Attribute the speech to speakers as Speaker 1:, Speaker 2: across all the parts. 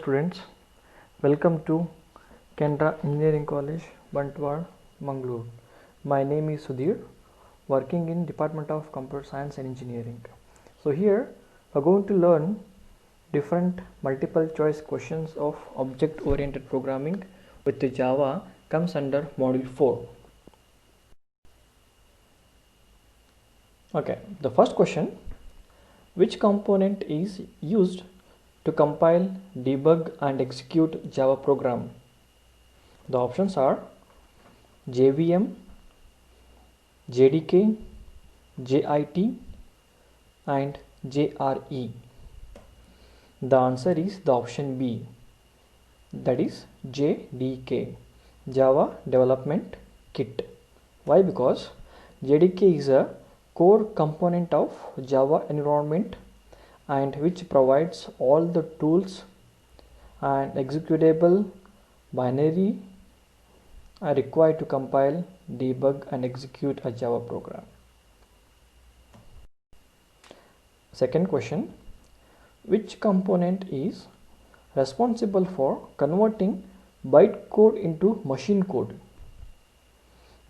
Speaker 1: students, welcome to Canara Engineering College, Bantwal, Mangalore. My name is Sudhir, working in Department of Computer Science and Engineering. So here we are going to learn different multiple choice questions of object oriented programming with the Java comes under module 4. Okay, the first question, which component is used to compile, debug and execute Java program? The options are JVM, JDK, JIT and JRE. The answer is the option B, that is JDK, Java Development Kit. Why? Because JDK is a core component of Java environment and which provides all the tools and executable binary are required to compile, debug and execute a Java program. Second question, which component is responsible for converting byte code into machine code?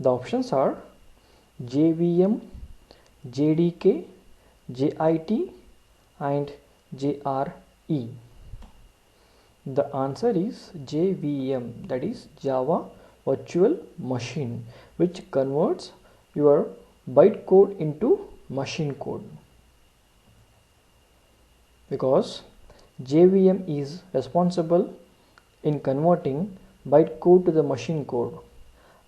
Speaker 1: The options are JVM, JDK, JIT and JRE. The answer is JVM, that is Java Virtual Machine, which converts your byte code into machine code. Because JVM is responsible in converting byte code to the machine code,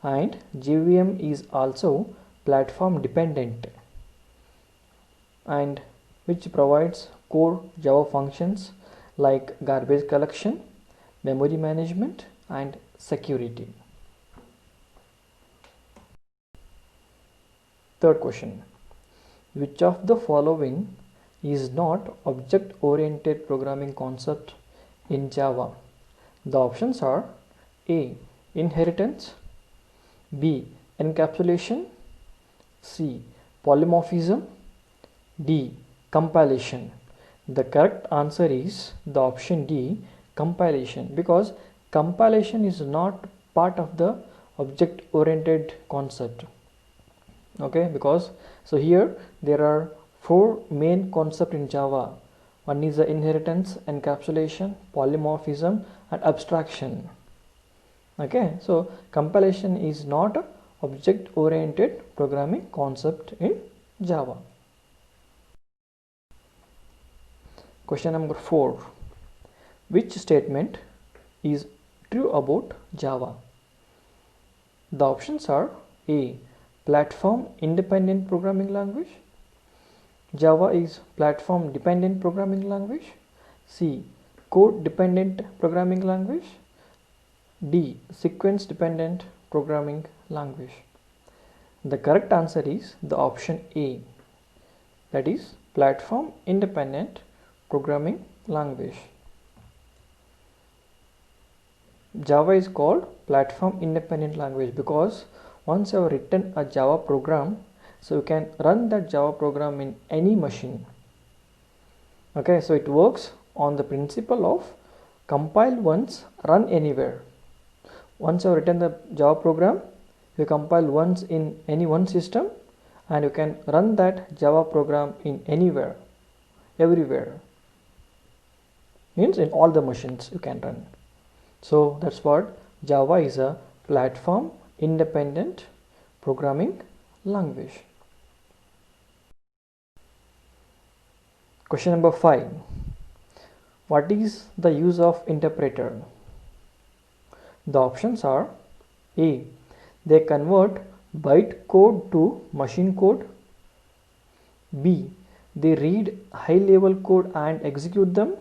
Speaker 1: and JVM is also platform dependent and which provides core Java functions like garbage collection, memory management and security. Third question, which of the following is not object oriented programming concept in Java? The options are A, inheritance, B, encapsulation, C, polymorphism, D, compilation. The correct answer is the option D, compilation, because compilation is not part of the object oriented concept. Okay, because so here there are four main concepts in Java. One is the inheritance, encapsulation, polymorphism and abstraction. Okay, so compilation is not a object oriented programming concept in Java. Question number 4, which statement is true about Java? The options are A, platform independent programming language, Java is platform dependent programming language, C, code dependent programming language, D, sequence dependent programming language. The correct answer is the option A, that is platform independent programming language. Java is called platform independent language because once you have written a Java program, so you can run that Java program in any machine. Okay, so it works on the principle of compile once, run anywhere. Once you have written the Java program, you compile once in any one system and you can run that Java program in anywhere, everywhere. Means in all the machines you can run. So that's what Java is, a platform independent programming language. Question number 5, what is the use of interpreter? The options are A, they convert byte code to machine code, B, they read high level code and execute them,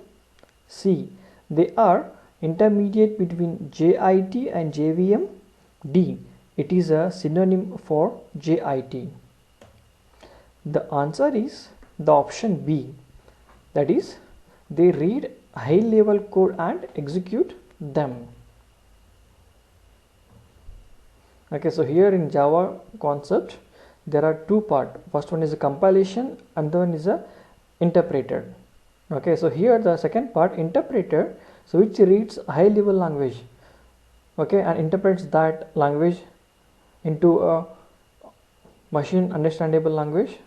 Speaker 1: C, they are intermediate between JIT and JVM, D, it is a synonym for JIT. The answer is the option B, that is they read high level code and execute them. Okay, so here in Java concept there are two parts. First one is a compilation and then one is a interpreter. Okay, so here the second part, interpreter, so which reads high level language, okay, and interprets that language into a machine understandable language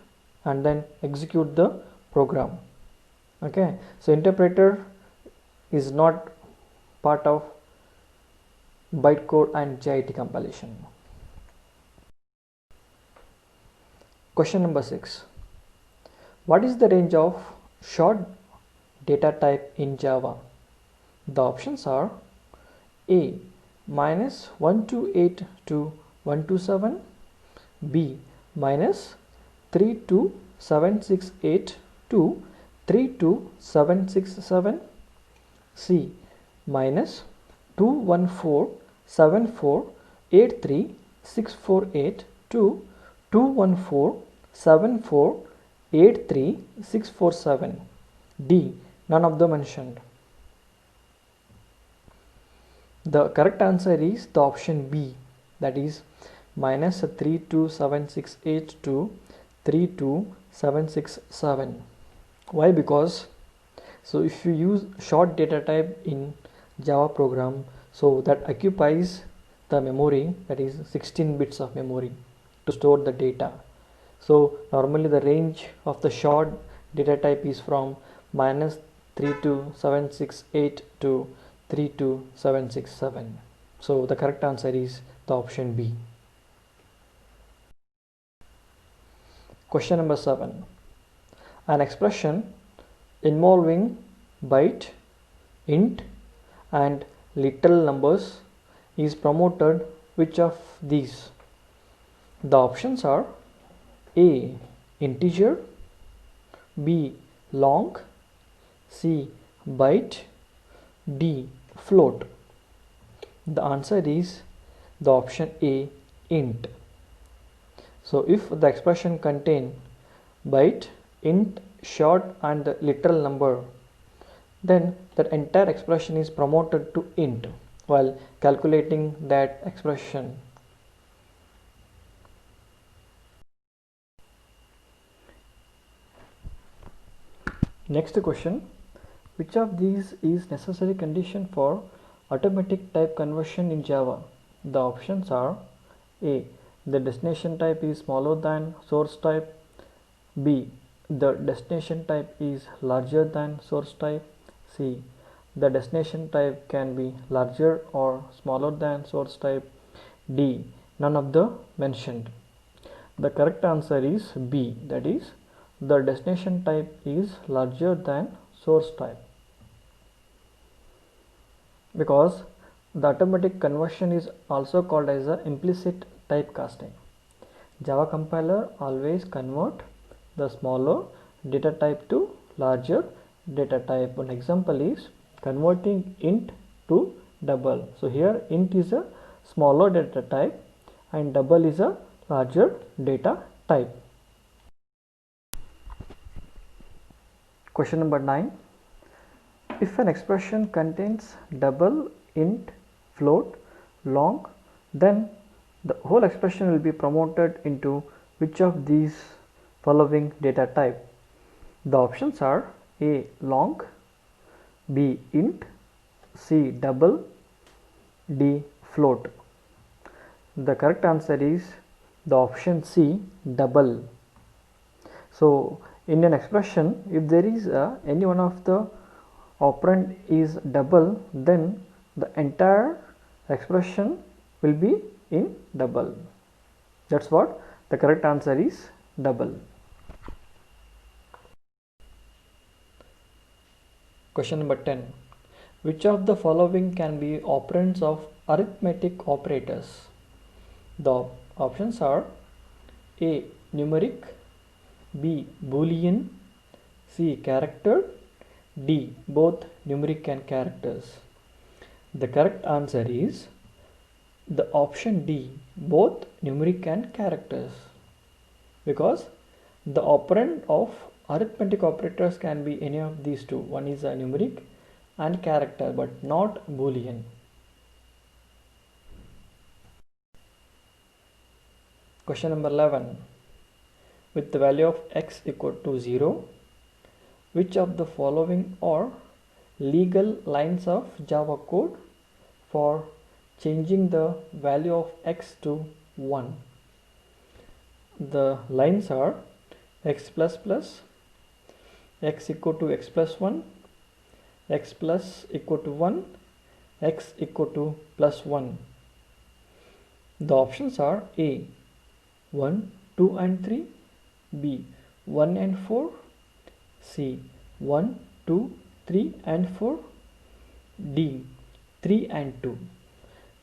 Speaker 1: and then execute the program. Okay, so interpreter is not part of bytecode and JIT compilation. Question number 6. What is the range of short data type in Java? The options are A -128 to 127, B -32768 to 32767, C -2147483 to 2147483 D none of the mentioned. The correct answer is the option B, that is -32768 to 32767. Why? Because so if you use short data type in Java program, so that occupies the memory, that is 16 bits of memory to store the data. So normally the range of the short data type is from -32768 to 32767. So the correct answer is the option B. Question number 7. An expression involving byte, int and literal numbers is promoted which of these? The options are A integer, B long, C byte, D float. The answer is the option A int. So if the expression contain byte, int, short and the literal number, then that entire expression is promoted to int while calculating that expression. Next question, which of these is necessary condition for automatic type conversion in Java? The options are A the destination type is smaller than source type, B the destination type is larger than source type, C the destination type can be larger or smaller than source type, D none of the mentioned. The correct answer is B, that is the destination type is larger than source type, because the automatic conversion is also called as a implicit typecasting. Java compiler always convert the smaller data type to larger data type. One example is converting int to double. So here int is a smaller data type and double is a larger data type. Question number 9. If an expression contains double, int, float, long, then the whole expression will be promoted into which of these following data type? The options are A long, B int, C double, D float. The correct answer is the option C double. So in an expression, if there is any one of the operand is double, then the entire expression will be in double. That's what the correct answer is, double. Question number 10. Which of the following can be operands of arithmetic operators? The options are A numeric, B boolean, C character, D both numeric and characters. The correct answer is the option D, both numeric and characters, because the operand of arithmetic operators can be any of these two. One is a numeric and character, but not boolean. Question number 11. With the value of x equal to 0, which of the following are legal lines of Java code for changing the value of x to 1. The lines are x plus plus, x equal to x plus 1, x plus equal to 1, x equal to plus 1. The options are A 1, 2 and 3, B 1 and 4, C 1, 2, 3 and 4, D 3 and 2.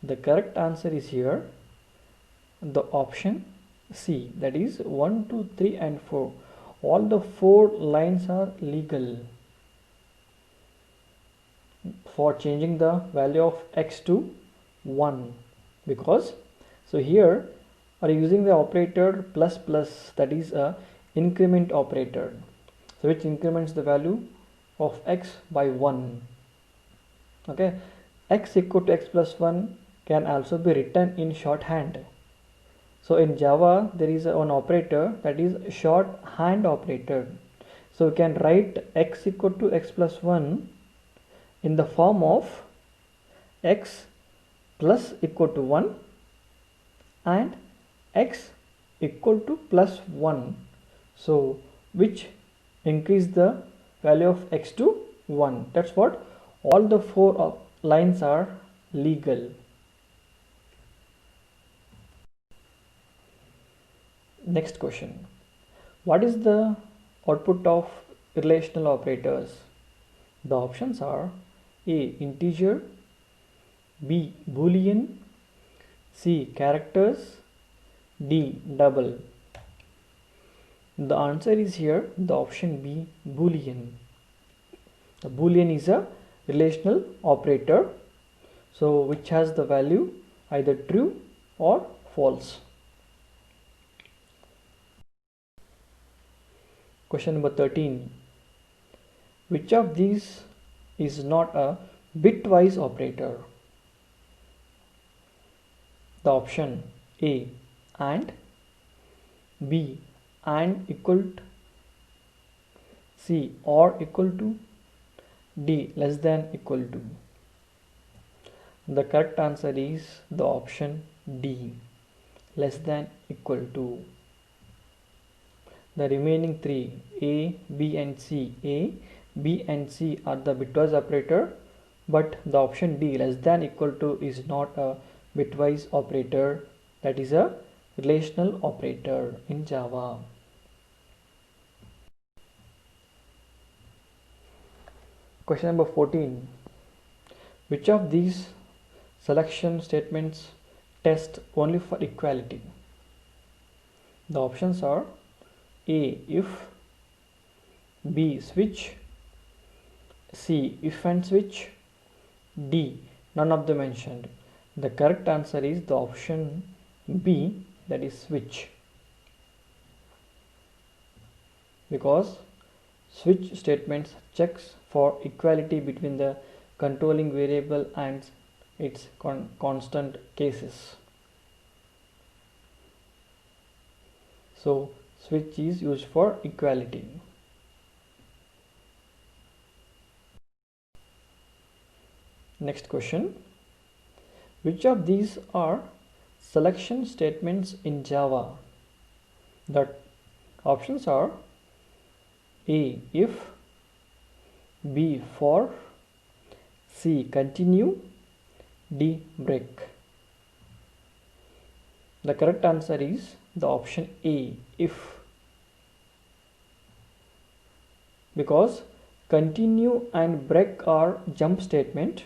Speaker 1: The correct answer is here the option C, that is 1, 2, 3 and 4. All the 4 lines are legal for changing the value of x to 1, because so here are using the operator plus plus, that is a increment operator, so which increments the value of x by 1. Okay, x equal to x plus 1 can also be written in shorthand. So in Java there is one operator, that is shorthand operator. So we can write x equal to x plus 1 in the form of x plus equal to 1 and x equal to plus 1, so which increase the value of x to 1. That's what all the 4 lines are legal. Next question, what is the output of relational operators? The options are A integer, B boolean, C characters, D double. The answer is here the option B boolean. The boolean is a relational operator, so which has the value either true or false. Question number 13. Which of these is not a bitwise operator? The option A and, B and equal to, C or equal to, D less than equal to. The correct answer is the option D, less than equal to. The remaining 3 A, B and C, A, B and C are the bitwise operator, but the option D less than equal to is not a bitwise operator, that is a relational operator in Java. Question number 14. Which of these selection statements test only for equality? The options are A if, B switch, C if and switch, D none of the mentioned. The correct answer is the option B, that is switch, because switch statements checks for equality between the controlling variable and its constant cases. So switch is used for equality. Next question. Which of these are selection statements in Java? The options are A if, B for, C continue, D break. The correct answer is the option A if, because continue and break are jump statement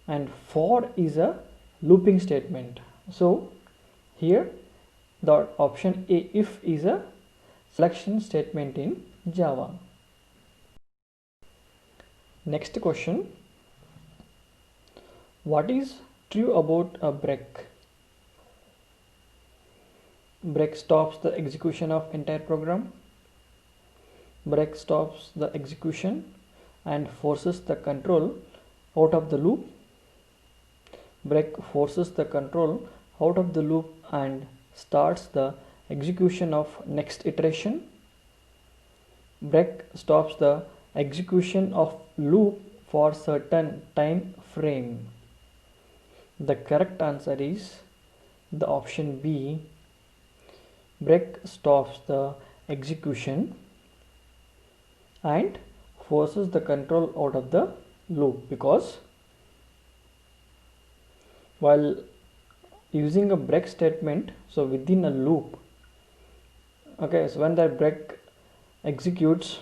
Speaker 1: and for is a looping statement. So here the option A if is a selection statement in Java. Next question. What is true about a break? Break stops the execution of entire program. Break stops the execution and forces the control out of the loop. Break forces the control out of the loop and starts the execution of next iteration. Break stops the execution of loop for certain time frame. The correct answer is the option B. Break stops the execution and forces the control out of the loop, because while using a break statement, so within a loop, okay, so when that break executes,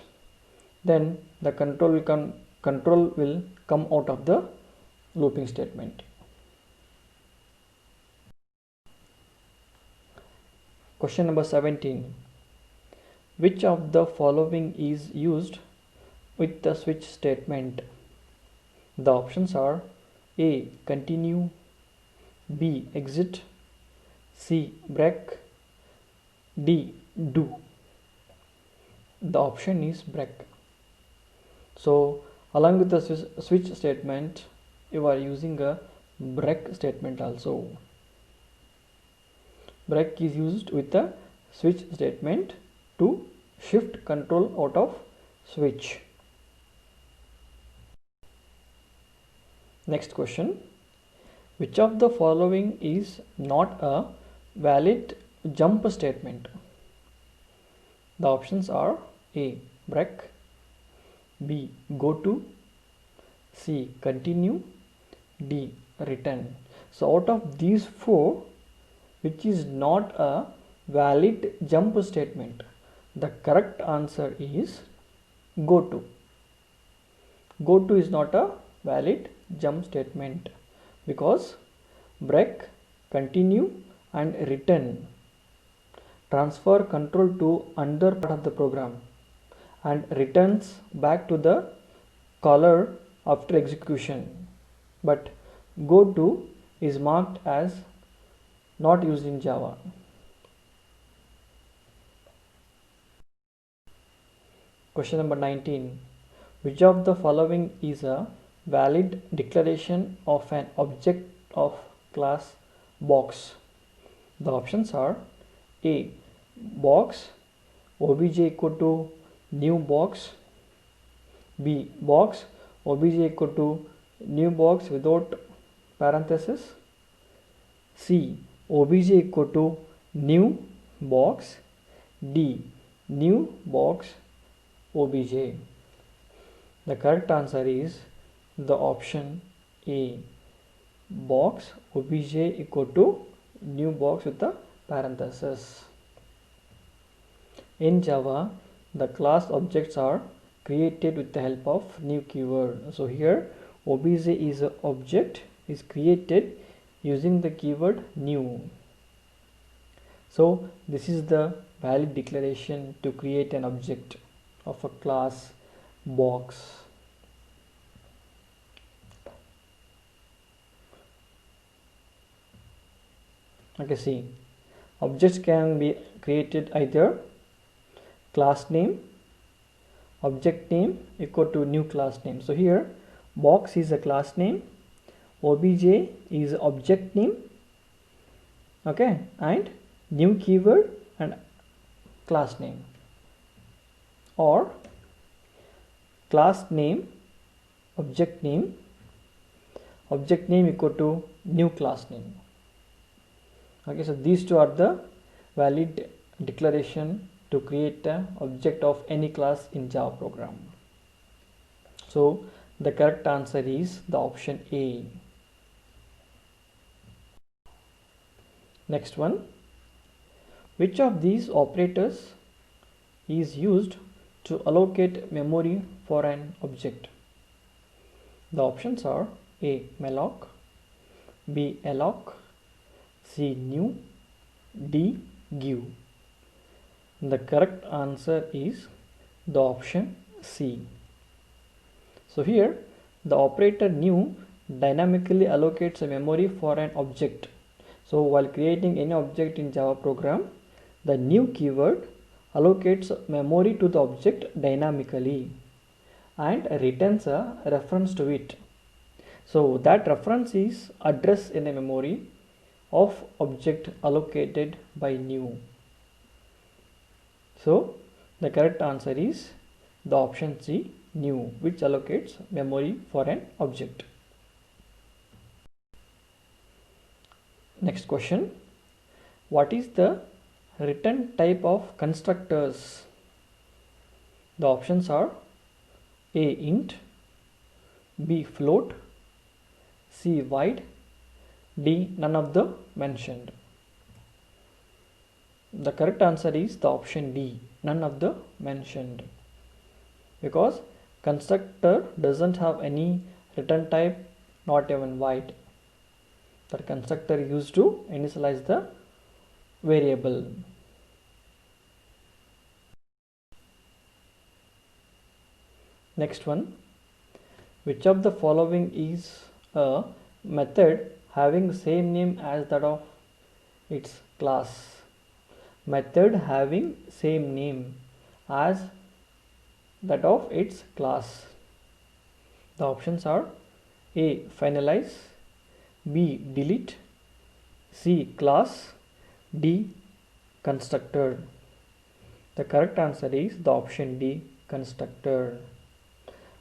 Speaker 1: then the control will come out of the looping statement. Question number 17. Which of the following is used with the switch statement? The options are A. Continue, B. Exit, C. Break, D. Do. The option is break. So along with the switch statement, you are using a break statement also. Break is used with the switch statement to shift control out of switch. Next question. Which of the following is not a valid jump statement? The options are A. Break, B. Go to, C. Continue, D. Return. So out of these four, which is not a valid jump statement? The correct answer is go to. Go to is not a valid jump statement, because break, continue and return transfer control to another part of the program and returns back to the caller after execution, but go to is marked as not used in Java. Question number 19. Which of the following is a valid declaration of an object of class box? The options are A. Box obj equal to new box, B. Box obj equal to new box without parenthesis, C. Obj equal to new box, D. New box obj. The correct answer is the option A. Box obj equal to new box with the parenthesis. In Java, the class objects are created with the help of new keyword. So here obj is an object is created using the keyword new. So this is the valid declaration to create an object of a class box. Okay, see, objects can be created either class name, object name equal to new class name. So here box is a class name, obj is object name, okay, and new keyword and class name, or class name, object name equal to new class name. Okay, so these two are the valid declaration to create an object of any class in Java program. So the correct answer is the option A. Next one. Which of these operators is used to allocate memory for an object? The options are A. Malloc, B. alloc, C. New, D. give. The correct answer is the option C. So here the operator new dynamically allocates a memory for an object. So while creating any object in Java program, the new keyword allocates memory to the object dynamically and returns a reference to it. So that reference is address in a memory of object allocated by new. So the correct answer is the option C, new, which allocates memory for an object. Next question, what is the return type of constructors? The options are A. int, B. float, C. void, D. none of the mentioned. The correct answer is the option D, none of the mentioned, because constructor doesn't have any return type, not even void. The constructor used to initialize the variable. Next one, which of the following is a method having the same name as that of its class? Method having same name as that of its class. The options are A. finalize, B. delete, C. class, D. constructor. The correct answer is the option D, constructor.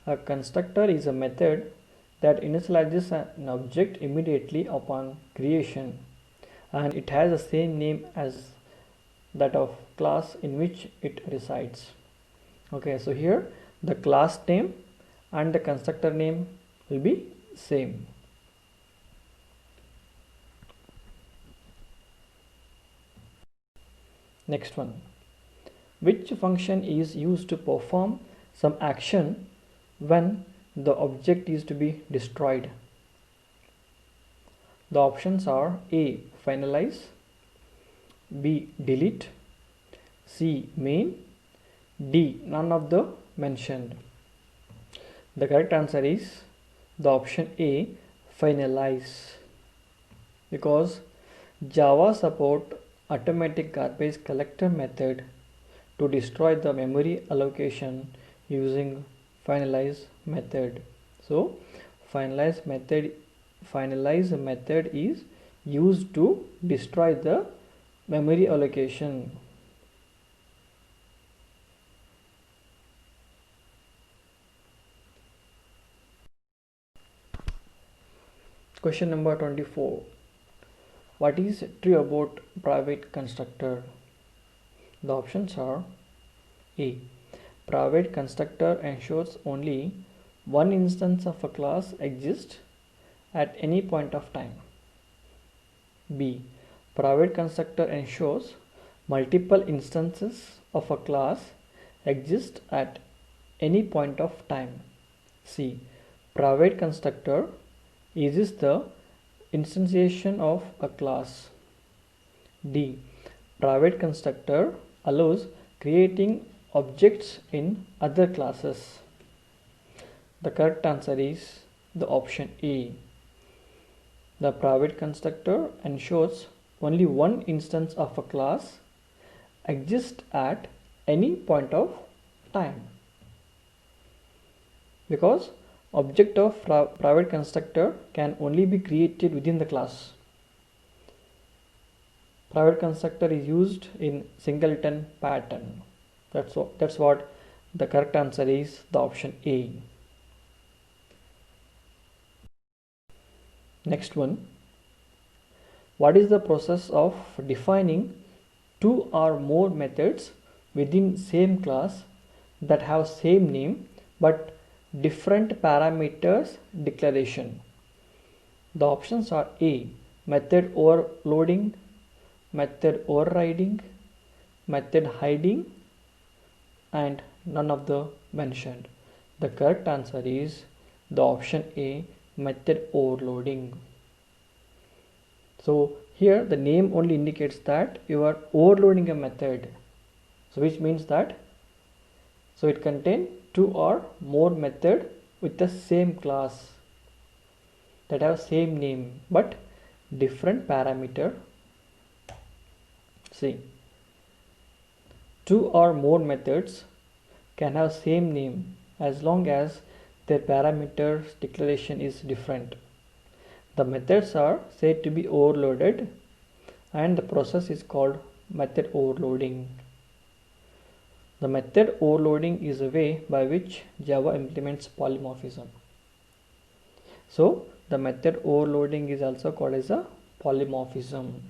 Speaker 1: A constructor is a method that initializes an object immediately upon creation, and it has the same name as that of class in which it resides. Okay, so here the class name and the constructor name will be same. Next one, which function is used to perform some action when the object is to be destroyed? The options are A. finalize, B. delete, C. main, D. none of the mentioned. The correct answer is the option A. finalize, because Java support automatic garbage collector method to destroy the memory allocation using finalize method. So finalize method is used to destroy the memory allocation. Question number 24. What is true about private constructor? The options are A. Private constructor ensures only one instance of a class exists at any point of time. B. Private constructor ensures multiple instances of a class exist at any point of time. C. Private constructor uses the instantiation of a class. D. Private constructor allows creating objects in other classes. The correct answer is the option A. The private constructor ensures only one instance of a class exists at any point of time, because object of private constructor can only be created within the class. Private constructor is used in singleton pattern. That's what the correct answer is, the option A. Next one, what is the process of defining two or more methods within same class that have same name but different parameters declaration? The options are A. method overloading, method overriding, method hiding, and none of the mentioned. The correct answer is the option A, method overloading. So here the name only indicates that you are overloading a method, so which means that it contains two or more method with the same class that have same name but different parameter. See, two or more methods can have same name as long as their parameters declaration is different. The methods are said to be overloaded and the process is called method overloading. The method overloading is a way by which Java implements polymorphism. So the method overloading is also called as a polymorphism.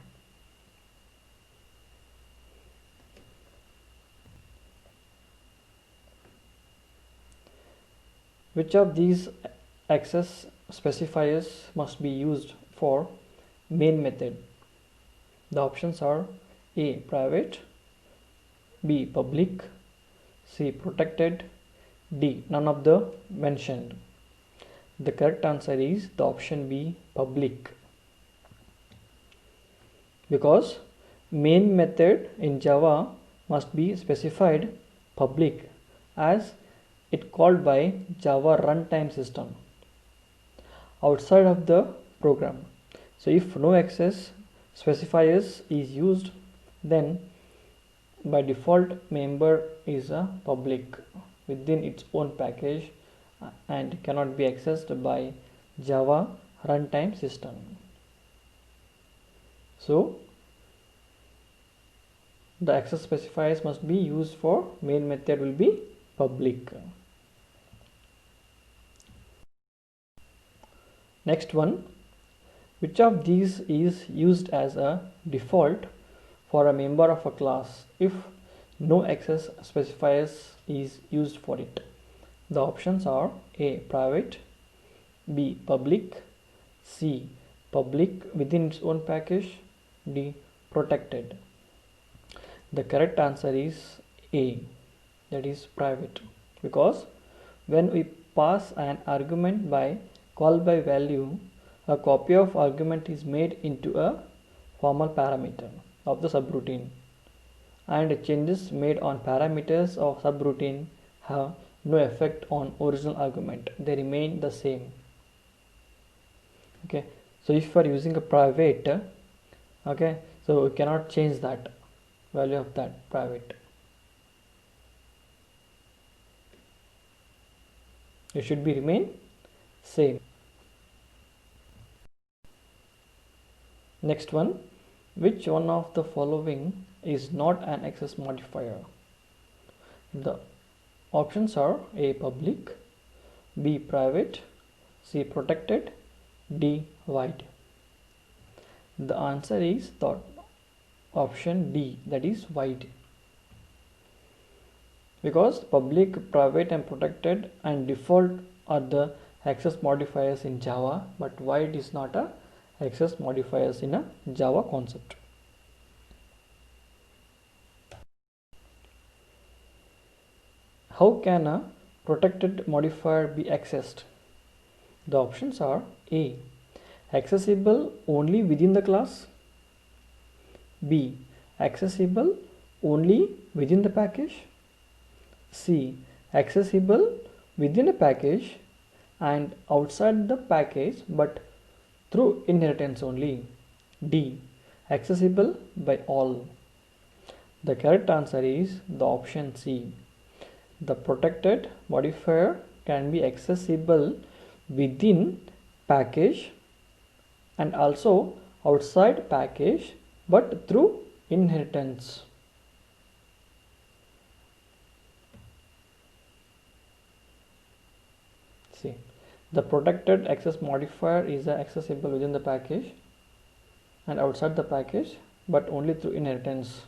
Speaker 1: Which of these access specifiers must be used for main method? The options are A. Private, B. Public, C. Protected, D. None of the mentioned. The correct answer is the option B. Public. Because main method in Java must be specified public as it called by Java runtime system outside of the program. So if no access specifiers is used, then by default member is a public within its own package and cannot be accessed by Java runtime system. So the access specifiers must be used for main method will be public. Next one, which of these is used as a default for a member of a class if no access specifiers is used for it? The options are A. Private, B. Public, C. Public within its own package, D. Protected. The correct answer is A, that is private, because when we pass an argument by call by value, a copy of argument is made into a formal parameter of the subroutine, and changes made on parameters of subroutine have no effect on original argument, they remain the same. Okay, so if you are using a private, okay, so we cannot change that value of that private. It should be remain same. Next one, which one of the following is not an access modifier? The options are A. Public, B. Private, C. Protected, D. Wide. The answer is the option D, that is wide, because public, private and protected and default are the access modifiers in Java, but wide is not a access modifiers in a Java concept. How can a protected modifier be accessed? The options are A. Accessible only within the class, B. Accessible only within the package, C. Accessible within a package and outside the package but through inheritance only, D. Accessible by all. The correct answer is the option C. The protected modifier can be accessible within package and also outside package but through inheritance. See, the protected access modifier is accessible within the package and outside the package but only through inheritance.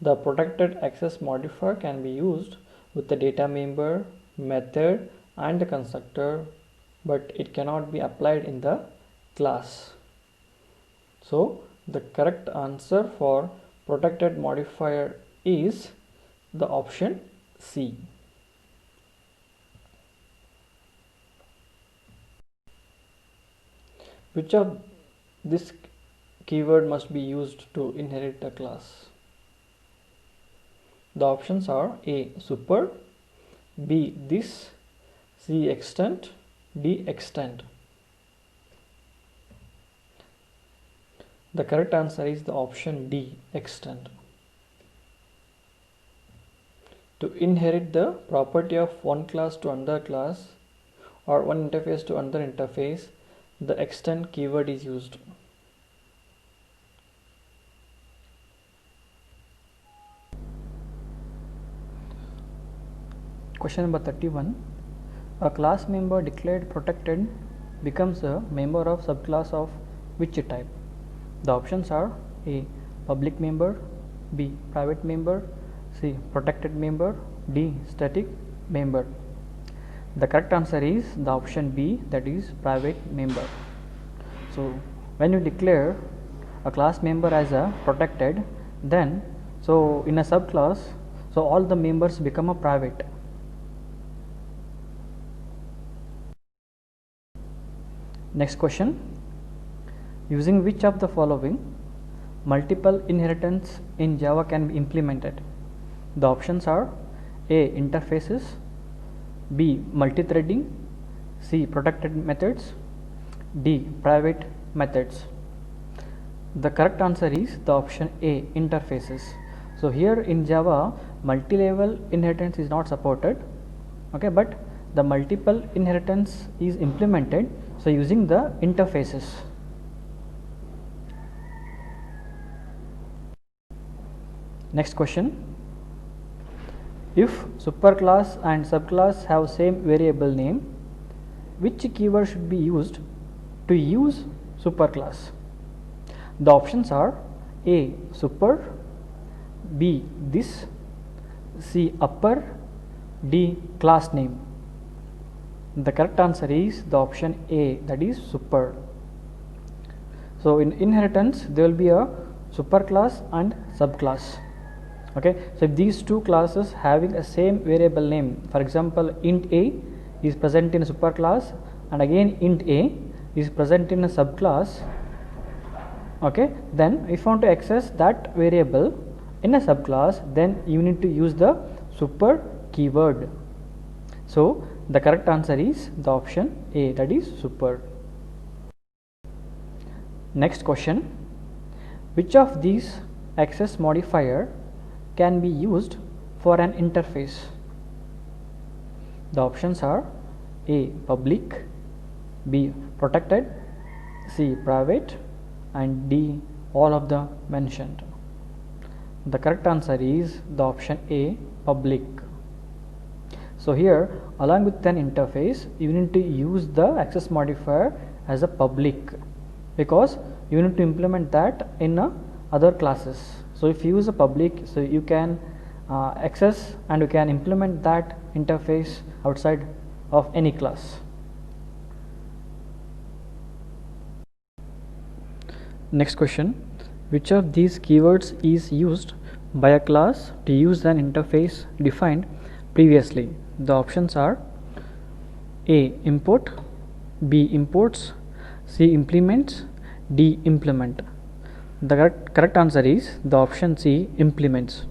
Speaker 1: The protected access modifier can be used with the data member, method and the constructor, but it cannot be applied in the class. So the correct answer for protected modifier is the option C. Which of this keyword must be used to inherit a class? The options are A. Super, B. This, C. Extent, D. Extend. The correct answer is the option D. Extend. To inherit the property of one class to another class or one interface to another interface, the extend keyword is used. Question number 31. A class member declared protected becomes a member of subclass of which type? The options are A. Public member, B. Private member, C. Protected member, D. Static member. The correct answer is the option B, that is private member. So when you declare a class member as a protected, then so in a subclass, so all the members become a private. Next question. Using which of the following multiple inheritance in Java can be implemented? The options are A. Interfaces, B. Multithreading, C. Protected methods, D. Private methods. The correct answer is the option A. Interfaces. So here in Java, multi-level inheritance is not supported, okay, but the multiple inheritance is implemented, so using the interfaces. Next question. If superclass and subclass have same variable name, which keyword should be used to use superclass? The options are A. Super, B. This, C. Upper, D. Class name. The correct answer is the option A, that is super. So in inheritance there will be a superclass and subclass. Okay, so if these two classes having a same variable name, for example int A is present in a superclass and again int A is present in a subclass, okay, then if you want to access that variable in a subclass, then you need to use the super keyword. So the correct answer is the option A, that is super. Next question. Which of these access modifier can be used for an interface? The options are A. Public, B. Protected, C. Private, and D. all of the mentioned. The correct answer is the option A. Public. So here along with an interface you need to use the access modifier as a public, because you need to implement that in other classes. So if you use a public, so you can access and you can implement that interface outside of any class. Next question. Which of these keywords is used by a class to use an interface defined previously? The options are A. Import, B. Imports, C. Implements, D. Implement. The correct answer is the option C. Implements.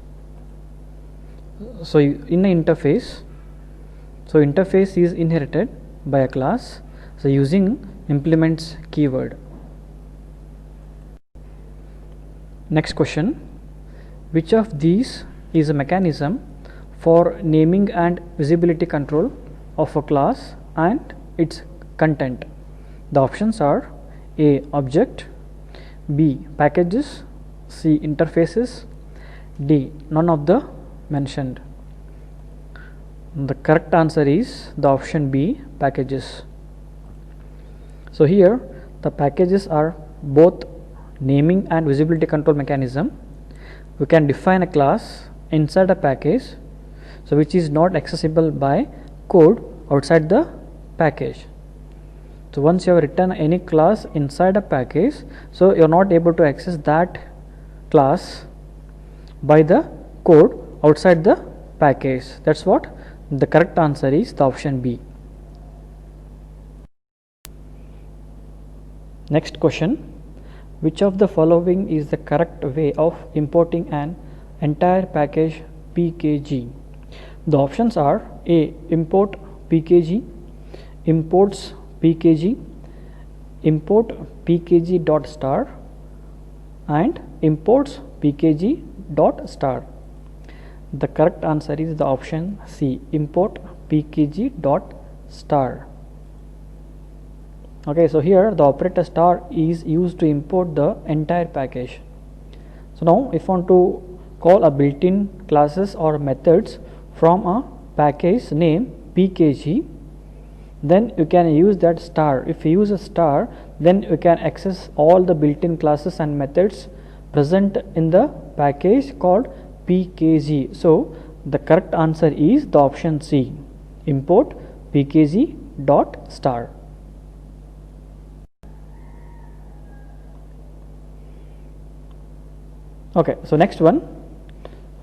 Speaker 1: So in an interface, so interface is inherited by a class, so using implements keyword. Next question. Which of these is a mechanism for naming and visibility control of a class and its content? The options are A. Object, B. Packages, C. Interfaces, D. none of the mentioned. The correct answer is the option B. Packages. So here the packages are both naming and visibility control mechanism. We can define a class inside a package, so which is not accessible by code outside the package. So once you have written any class inside a package, so you are not able to access that class by the code outside the package. That's what the correct answer is, the option B. Next question. Which of the following is the correct way of importing an entire package pkg? The options are A. Import pkg, imports pkg, import pkg dot star, and imports pkg dot star. The correct answer is the option C. Import pkg dot star. Okay, so here the operator star is used to import the entire package. So now if you want to call a built-in classes or methods from a package name pkg, then you can use that star. If you use a star, then you can access all the built-in classes and methods present in the package called pkg. So the correct answer is the option C, import pkg dot star. Okay, so next one,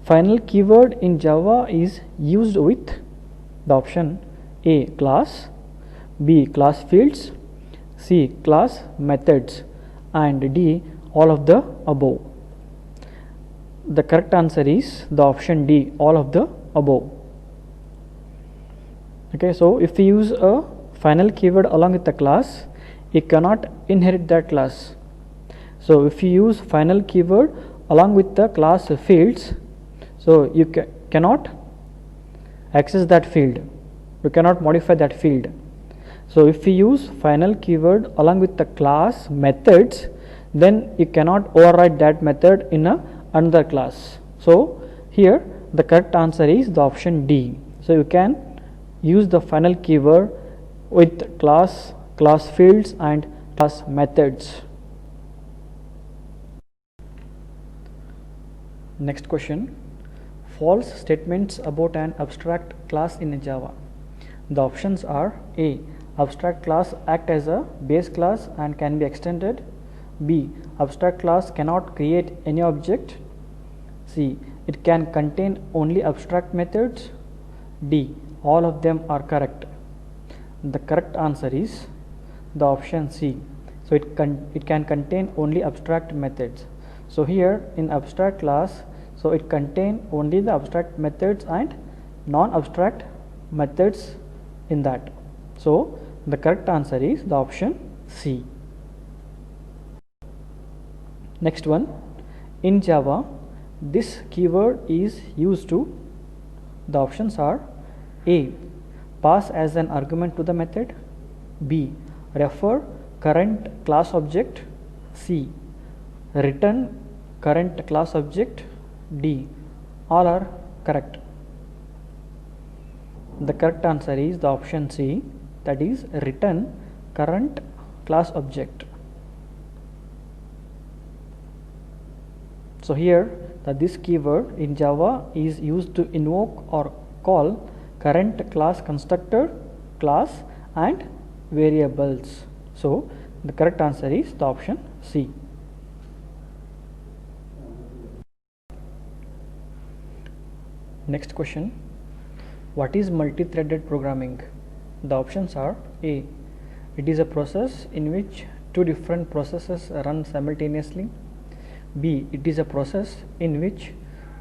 Speaker 1: final keyword in Java is used with the option A, class, B, class fields, C, class methods, and D, all of the above. The correct answer is the option D, all of the above. Okay, so if we use a final keyword along with the class, it cannot inherit that class. So if you use final keyword along with the class fields, so you cannot access that field, you cannot modify that field. So if we use final keyword along with the class methods, then you cannot override that method in another class. So here the correct answer is the option D. So you can use the final keyword with class fields and class methods. Next question, false statements about an abstract class in Java. The options are A, abstract class act as a base class and can be extended. B, abstract class cannot create any object. C, it can contain only abstract methods. D, all of them are correct. The correct answer is the option C. So it can contain only abstract methods. So here in abstract class, so it contain only the abstract methods and non-abstract methods in that. So the correct answer is the option C. Next one, in Java this keyword is used to, the options are A, pass as an argument to the method, B, refer current class object, C, return current class object, D, all are correct. The correct answer is the option C, that is return current class object. So here this keyword in Java is used to invoke or call current class constructor, class and variables. So the correct answer is the option C. Next question, what is multi-threaded programming? The options are A, it is a process in which two different processes run simultaneously. B, it is a process in which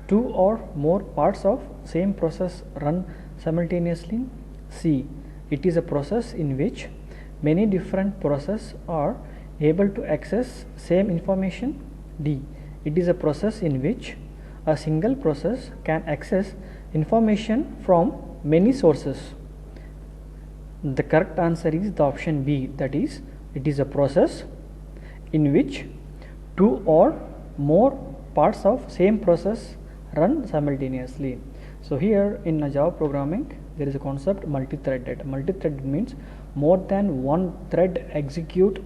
Speaker 1: two or more parts of same process run simultaneously. C, it is a process in which many different processes are able to access same information. D, it is a process in which a single process can access information from many sources. The correct answer is the option B, that is it is a process in which two or more parts of same process run simultaneously. So here in Java programming there is a concept multi-threaded. Multi-threaded means more than one thread execute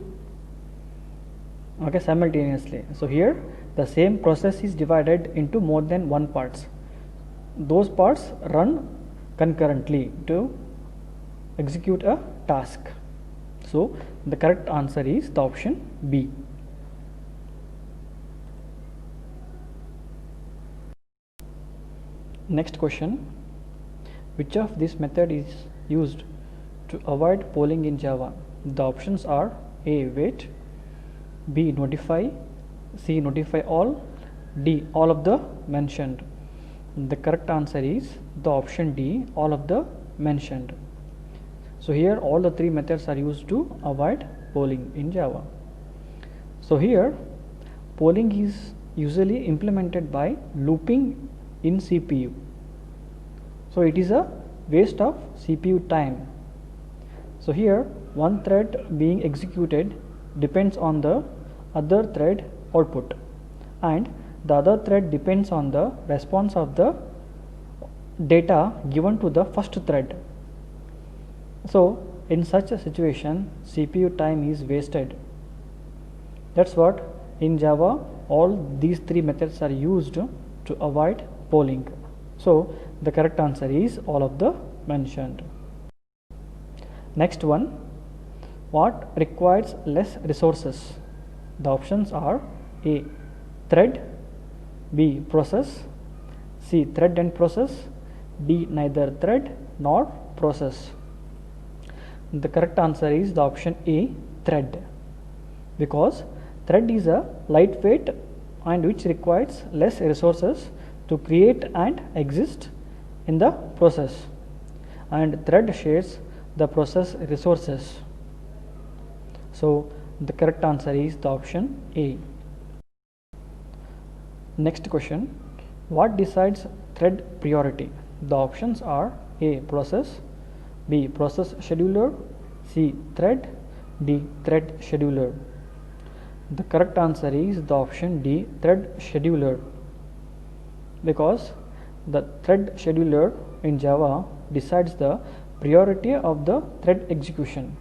Speaker 1: simultaneously. So here the same process is divided into more than one parts. Those parts run concurrently to execute a task. So the correct answer is the option B. Next question, which of this method is used to avoid polling in Java? The options are A, wait, B, notify, C, notify all, D, all of the mentioned. The correct answer is the option D, all of the mentioned. So here all the three methods are used to avoid polling in Java. So here polling is usually implemented by looping in CPU. So it is a waste of CPU time. So here one thread being executed depends on the other thread output, and the other thread depends on the response of the data given to the first thread. So in such a situation, CPU time is wasted. That's what in Java all these three methods are used to avoid polling. So the correct answer is all of the mentioned. Next one, what requires less resources? The options are A, thread, B, process, C, thread and process, D, neither thread nor process. The correct answer is the option A, thread, because thread is a lightweight and which requires less resources to create and exist in the process, and thread shares the process resources. So the correct answer is the option A. Next question, what decides thread priority? The options are A, process, B, process scheduler, C, thread, D, thread scheduler. The correct answer is the option D, thread scheduler, because the thread scheduler in Java decides the priority of the thread execution.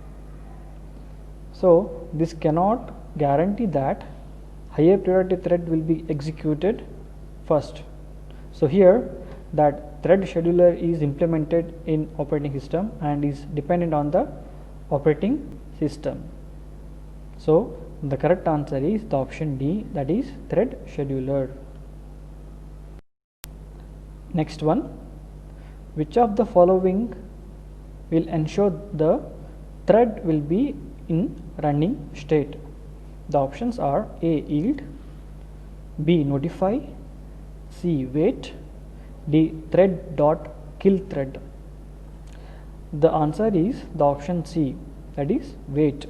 Speaker 1: So this cannot guarantee that higher priority thread will be executed first. So here that thread scheduler is implemented in operating system and is dependent on the operating system. So the correct answer is the option D, that is thread scheduler. Next one, which of the following will ensure the thread will be in running state? The options are A, yield, B, notify, C, wait, D, thread dot kill thread. The answer is the option C, that is wait,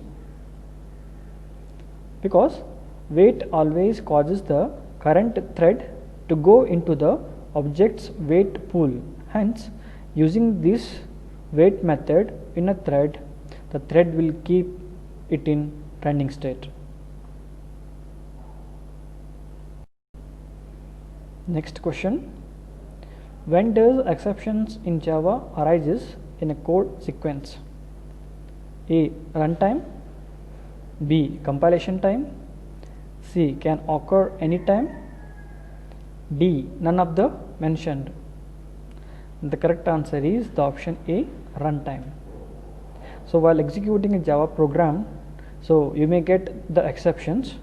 Speaker 1: because wait always causes the current thread to go into the object's wait pool. Hence, using this wait method in a thread, the thread will keep it in running state. Next question, when does exceptions in Java arises in a code sequence? A, runtime, B, compilation time, C, can occur anytime, D, none of the mentioned. The correct answer is the option A, runtime. So while executing a Java program, so you may get the exceptions.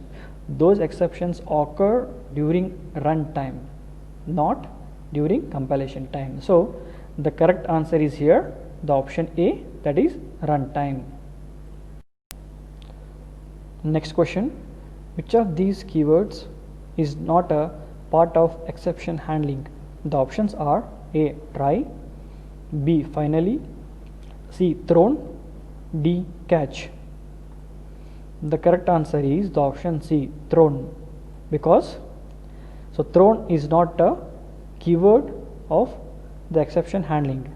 Speaker 1: Those exceptions occur during runtime, not during compilation time. So the correct answer is here the option A, that is runtime. Next question, which of these keywords is not a part of exception handling? The options are A, try, B, finally, C, thrown, D, catch. The correct answer is the option C, thrown, because so thrown is not a keyword of the exception handling.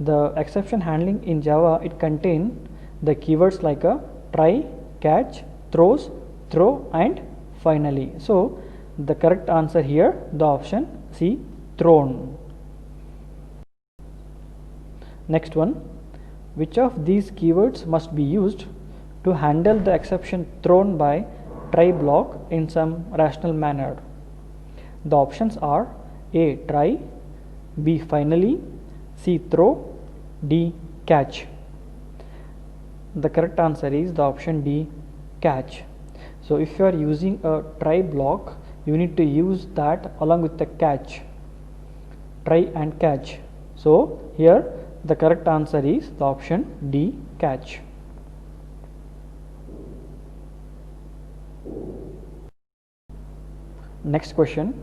Speaker 1: The exception handling in Java, it contains the keywords like a try, catch, throws, throw and finally. So the correct answer here the option C, thrown. Next one, which of these keywords must be used to handle the exception thrown by try block in some rational manner? The options are A, try, B, finally, C, throw, D, catch. The correct answer is the option D, catch. So if you are using a try block, you need to use that along with the catch, try and catch. So here the correct answer is the option D, catch. Next question,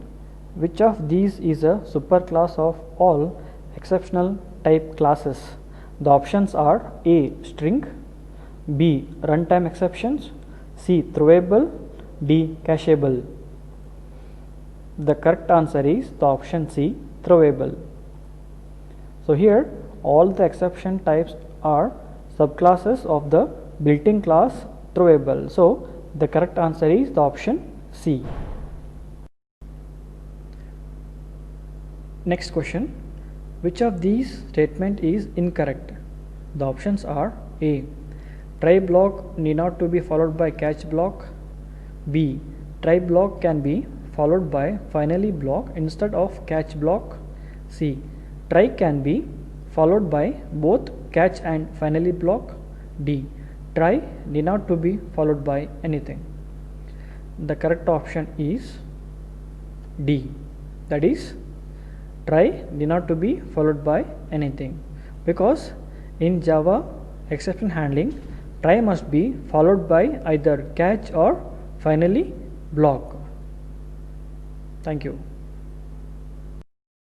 Speaker 1: which of these is a superclass of all exceptional type classes? The options are A, string, B, runtime exceptions, C, throwable, D, cacheable. The correct answer is the option C, throwable. So here all the exception types are subclasses of the built-in class throwable. So the correct answer is the option C. Next question. Which of these statement is incorrect? The options are A. Try block need not to be followed by catch block. B. Try block can be followed by finally block instead of catch block. C. Try can be followed by both catch and finally block. D. Try need not to be followed by anything. The correct option is D. That is, try need not to be followed by anything, because in Java exception handling, try must be followed by either catch or finally block. Thank you.